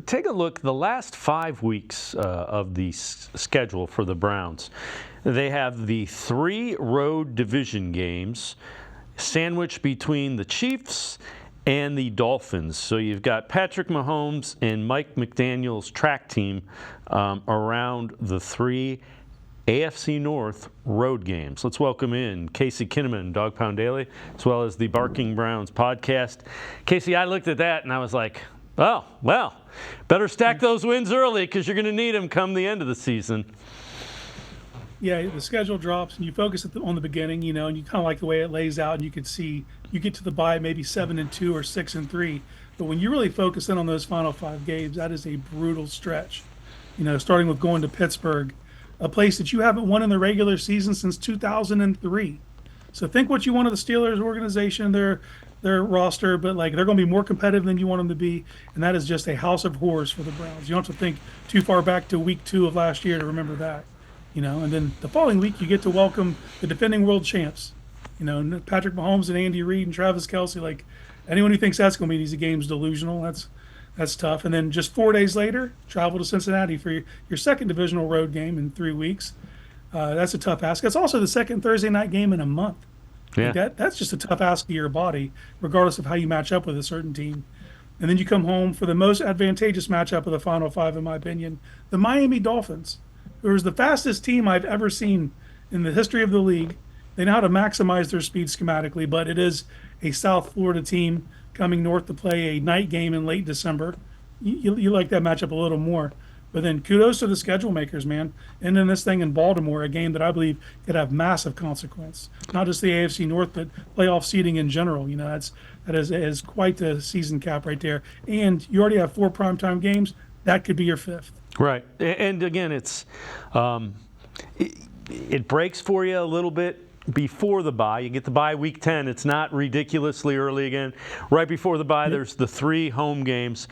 Take a look, the last 5 weeks of the schedule for the Browns. They have the 3 road division games sandwiched between the Chiefs and the Dolphins. So you've got Patrick Mahomes and Mike McDaniel's track team around the 3 AFC North road games. Let's welcome in Casey Kinnamon, Dog Pound Daily, as well as the Barking Browns podcast. Casey, I looked at that and I was like, oh, well, better stack those wins early because you're going to need them come the end of the season. Yeah, the schedule drops and you focus on the beginning, and you kind of like the way it lays out, and you could see you get to the bye maybe 7-2 or 6-3. But when you really focus in on those final 5 games, that is a brutal stretch. Starting with going to Pittsburgh, a place that you haven't won in the regular season since 2003. So think what you want of the Steelers organization, their roster, but they're going to be more competitive than you want them to be, and that is just a house of horrors for the Browns. You don't have to think too far back to week 2 of last year to remember that. And then the following week you get to welcome the defending world champs. Patrick Mahomes and Andy Reid and Travis Kelce. Anyone who thinks that's going to be these games delusional. That's tough. And then just 4 days later, travel to Cincinnati for your second divisional road game in 3 weeks. That's a tough ask. That's also the second Thursday night game in a month. Yeah. That's just a tough ask of your body, regardless of how you match up with a certain team. And then you come home for the most advantageous matchup of the final 5, in my opinion, the Miami Dolphins, who is the fastest team I've ever seen in the history of the league. They know how to maximize their speed schematically, but it is a South Florida team coming north to play a night game in late December. You like that matchup a little more. But then kudos to the schedule makers, man. And then this thing in Baltimore, a game that I believe could have massive consequence. Not just the AFC North, but playoff seeding in general. That is quite the season cap right there. And you already have 4 primetime games. That could be your 5th. Right. And again, it breaks for you a little bit before the bye. You get the bye week 10. It's not ridiculously early again. Right before the bye, there's the 3 home games.